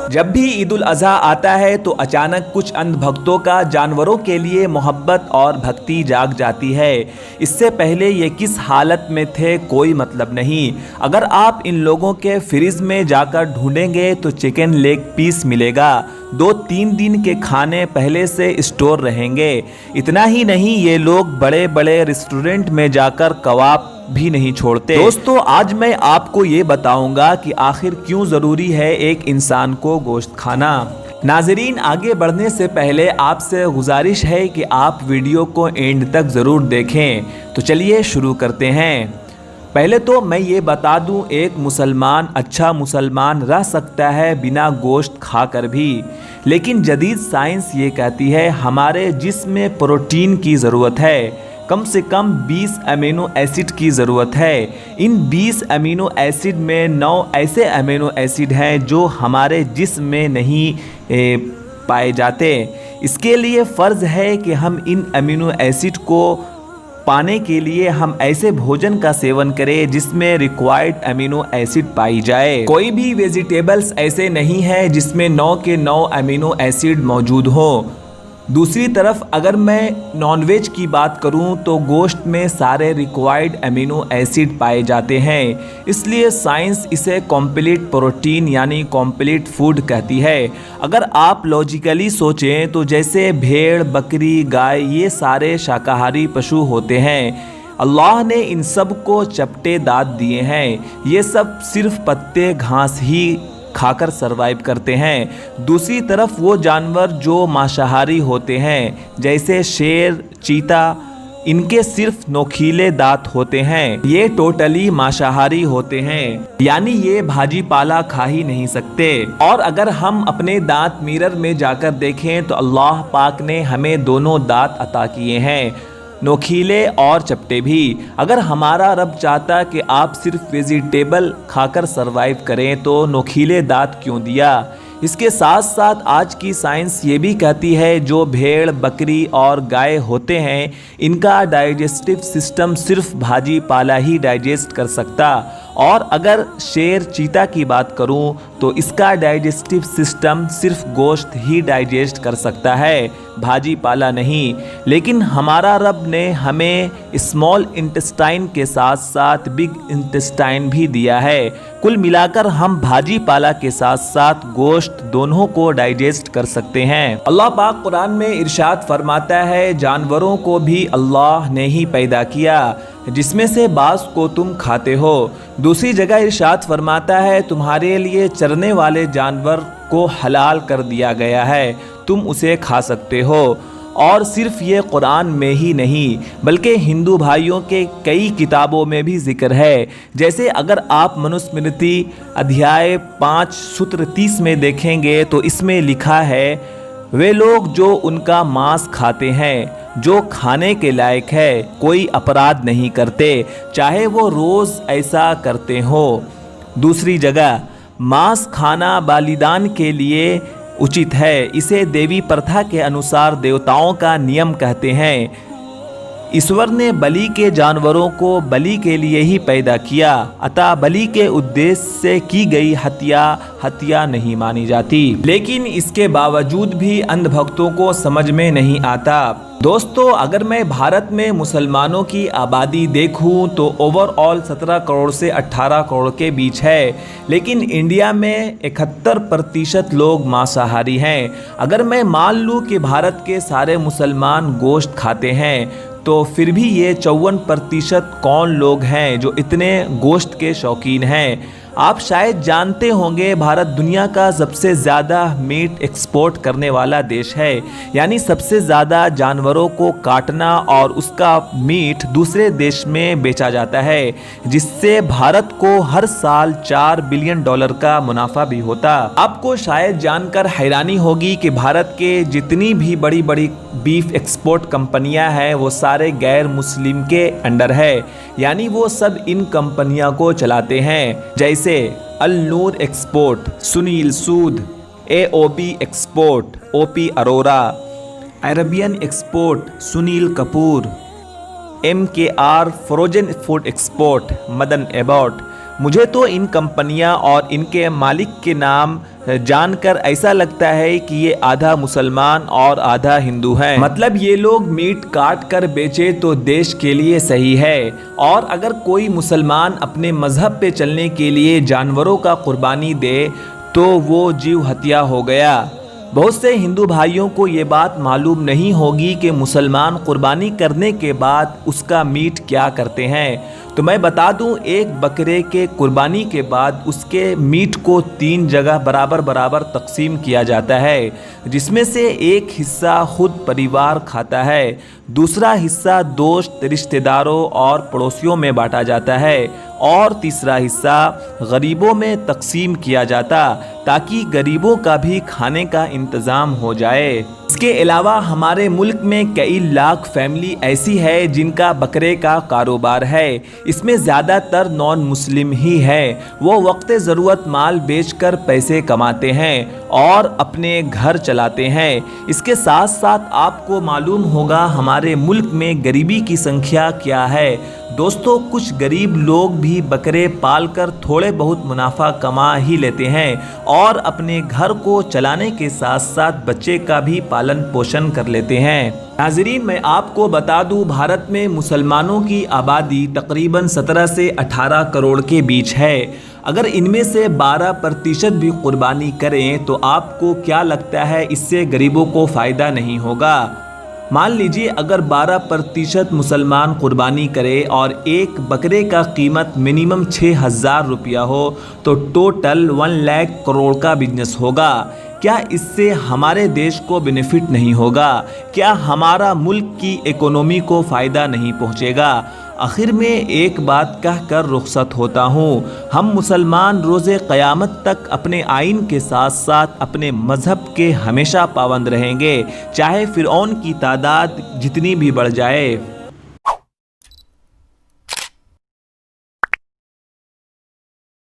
जब भी ईद उल अज़हा आता है तो अचानक कुछ अंध भक्तों का जानवरों के लिए मोहब्बत और भक्ति जाग जाती है। इससे पहले ये किस हालत में थे कोई मतलब नहीं। अगर आप इन लोगों के फ्रिज में जाकर ढूंढेंगे तो चिकन लेग पीस मिलेगा। 2-3 दिन के खाने पहले से स्टोर रहेंगे। इतना ही नहीं, ये लोग बड़े बड़े रेस्टोरेंट में जाकर कबाब भी नहीं छोड़ते। दोस्तों, आज मैं आपको ये बताऊंगा कि आखिर क्यों ज़रूरी है एक इंसान को गोश्त खाना। नाजरीन, आगे बढ़ने से पहले आपसे गुजारिश है कि आप वीडियो को एंड तक ज़रूर देखें। तो चलिए शुरू करते हैं। पहले तो मैं ये बता दूं, एक मुसलमान अच्छा मुसलमान रह सकता है बिना गोश्त खाकर भी, लेकिन जदीद साइंस ये कहती है हमारे जिस्म में प्रोटीन की ज़रूरत है। कम से कम 20 अमीनो एसिड की ज़रूरत है। इन 20 अमीनो एसिड में 9 ऐसे अमीनो एसिड हैं जो हमारे जिस्म में नहीं पाए जाते। इसके लिए फ़र्ज़ है कि हम इन अमीनो एसिड को पाने के लिए हम ऐसे भोजन का सेवन करें जिसमें रिक्वायर्ड अमीनो एसिड पाई जाए। कोई भी वेजिटेबल्स ऐसे नहीं है जिसमें 9 के 9 अमीनो एसिड मौजूद हो। दूसरी तरफ अगर मैं नॉनवेज की बात करूं तो गोश्त में सारे रिक्वायर्ड अमीनो एसिड पाए जाते हैं। इसलिए साइंस इसे कॉम्प्लीट प्रोटीन यानी कॉम्प्लीट फूड कहती है। अगर आप लॉजिकली सोचें तो जैसे भेड़, बकरी, गाय ये सारे शाकाहारी पशु होते हैं। अल्लाह ने इन सब को चपटे दांत दिए हैं। ये सब सिर्फ पत्ते घास ही खाकर सरवाइव करते हैं। दूसरी तरफ वो जानवर जो मांसाहारी होते हैं जैसे शेर, चीता, इनके सिर्फ नोकीले दांत होते हैं। ये टोटली मांसाहारी होते हैं, यानी ये भाजी पाला खा ही नहीं सकते। और अगर हम अपने दांत मिरर में जाकर देखें तो अल्लाह पाक ने हमें दोनों दांत अता किए हैं, नोकीले और चपटे भी। अगर हमारा रब चाहता कि आप सिर्फ वेजिटेबल खाकर सरवाइव करें तो नोकीले दांत क्यों दिया। इसके साथ साथ आज की साइंस ये भी कहती है जो भेड़, बकरी और गाय होते हैं इनका डाइजेस्टिव सिस्टम सिर्फ भाजी पाला ही डाइजेस्ट कर सकता। और अगर शेर, चीता की बात करूं तो इसका डाइजेस्टिव सिस्टम सिर्फ गोश्त ही डाइजेस्ट कर सकता है, भाजी पाला नहीं। लेकिन हमारा रब ने हमें स्मॉल इंटेस्टाइन के साथ साथ बिग इंटेस्टाइन भी दिया है। कुल मिलाकर हम भाजी पाला के साथ साथ गोश्त दोनों को डाइजेस्ट कर सकते हैं। अल्लाह पाक कुरान में इरशाद फरमाता है जानवरों को भी अल्लाह ने ही पैदा किया जिसमें से बाज़ को तुम खाते हो। दूसरी जगह इरशाद फरमाता है तुम्हारे लिए चरने वाले जानवर को हलाल कर दिया गया है, तुम उसे खा सकते हो। और सिर्फ ये कुरान में ही नहीं बल्कि हिंदू भाइयों के कई किताबों में भी जिक्र है। जैसे अगर आप मनुस्मृति अध्याय 5 सूत्र 30 में देखेंगे तो इसमें लिखा है वे लोग जो उनका मांस खाते हैं जो खाने के लायक है कोई अपराध नहीं करते, चाहे वो रोज़ ऐसा करते हो। दूसरी जगह मांस खाना बालिदान के लिए उचित है, इसे देवी प्रथा के अनुसार देवताओं का नियम कहते हैं। ईश्वर ने बलि के जानवरों को बलि के लिए ही पैदा किया, अतः बलि के उद्देश्य से की गई हत्या नहीं मानी जाती। लेकिन इसके बावजूद भी अंध भक्तों को समझ में नहीं आता। दोस्तों, अगर मैं भारत में मुसलमानों की आबादी देखूं तो ओवरऑल 17 करोड़ से 18 करोड़ के बीच है, लेकिन इंडिया में 71% लोग मांसाहारी हैं। अगर मैं मान लूं कि भारत के सारे मुसलमान गोश्त खाते हैं तो फिर भी ये 54% कौन लोग हैं जो इतने गोश्त के शौकीन हैं। आप शायद जानते होंगे भारत दुनिया का सबसे ज़्यादा मीट एक्सपोर्ट करने वाला देश है, यानी सबसे ज़्यादा जानवरों को काटना और उसका मीट दूसरे देश में बेचा जाता है, जिससे भारत को हर साल $4 बिलियन का मुनाफा भी होता। आपको शायद जानकर हैरानी होगी कि भारत के जितनी भी बड़ी बड़ी बीफ एक्सपोर्ट कंपनियां हैं वो सारे गैर मुस्लिम के अंडर है, यानी वो सब इन कंपनियों को चलाते हैं। जैसे अल नूर एक्सपोर्ट, सुनील सूद, AOB export, OP Arora, Arabian export, Sunil Kapoor, MKR frozen food export Madan Abbott. मुझे तो इन कंपनियां और इनके मालिक के नाम जानकर ऐसा लगता है कि ये आधा मुसलमान और आधा हिंदू हैं। मतलब ये लोग मीट काट कर बेचे तो देश के लिए सही है, और अगर कोई मुसलमान अपने मजहब पे चलने के लिए जानवरों का कुर्बानी दे तो वो जीव हत्या हो गया। बहुत से हिंदू भाइयों को ये बात मालूम नहीं होगी कि मुसलमान कुर्बानी करने के बाद उसका मीट क्या करते हैं। तो मैं बता दूं, एक बकरे के कुर्बानी के बाद उसके मीट को 3 जगह बराबर बराबर तकसीम किया जाता है, जिसमें से एक हिस्सा खुद परिवार खाता है, दूसरा हिस्सा दोस्त रिश्तेदारों और पड़ोसियों में बांटा जाता है, और तीसरा हिस्सा गरीबों में तकसीम किया जाता, ताकि गरीबों का भी खाने का इंतज़ाम हो जाए। इसके अलावा हमारे मुल्क में कई लाख फैमिली ऐसी है जिनका बकरे का कारोबार है। इसमें ज़्यादातर नॉन मुस्लिम ही है। वो वक्त ज़रूरत माल बेचकर पैसे कमाते हैं और अपने घर चलाते हैं। इसके साथ साथ आपको मालूम होगा हमारे मुल्क में गरीबी की संख्या क्या है। दोस्तों, कुछ गरीब लोग भी बकरे पालकर थोड़े बहुत मुनाफा कमा ही लेते हैं और अपने घर को चलाने के साथ साथ बच्चे का भी पालन पोषण कर लेते हैं। नाजरीन, मैं आपको बता दूं, भारत में मुसलमानों की आबादी तकरीबन 17 से 18 करोड़ के बीच है। अगर इनमें से 12% भी कुर्बानी करें तो आपको क्या लगता है इससे गरीबों को फ़ायदा नहीं होगा? मान लीजिए अगर 12% मुसलमान कुर्बानी करे और एक बकरे का कीमत मिनिमम 6,000 रुपया हो तो टोटल 1 लाख करोड़ का बिजनेस होगा। क्या इससे हमारे देश को बेनिफिट नहीं होगा? क्या हमारा मुल्क की इकोनॉमी को फ़ायदा नहीं पहुंचेगा? आखिर में एक बात कहकर रुखसत होता हूँ, हम मुसलमान रोज़े क़यामत तक अपने आइन के साथ साथ अपने मज़हब के हमेशा पाबंद रहेंगे, चाहे फ़िरऔन की तादाद जितनी भी बढ़ जाए।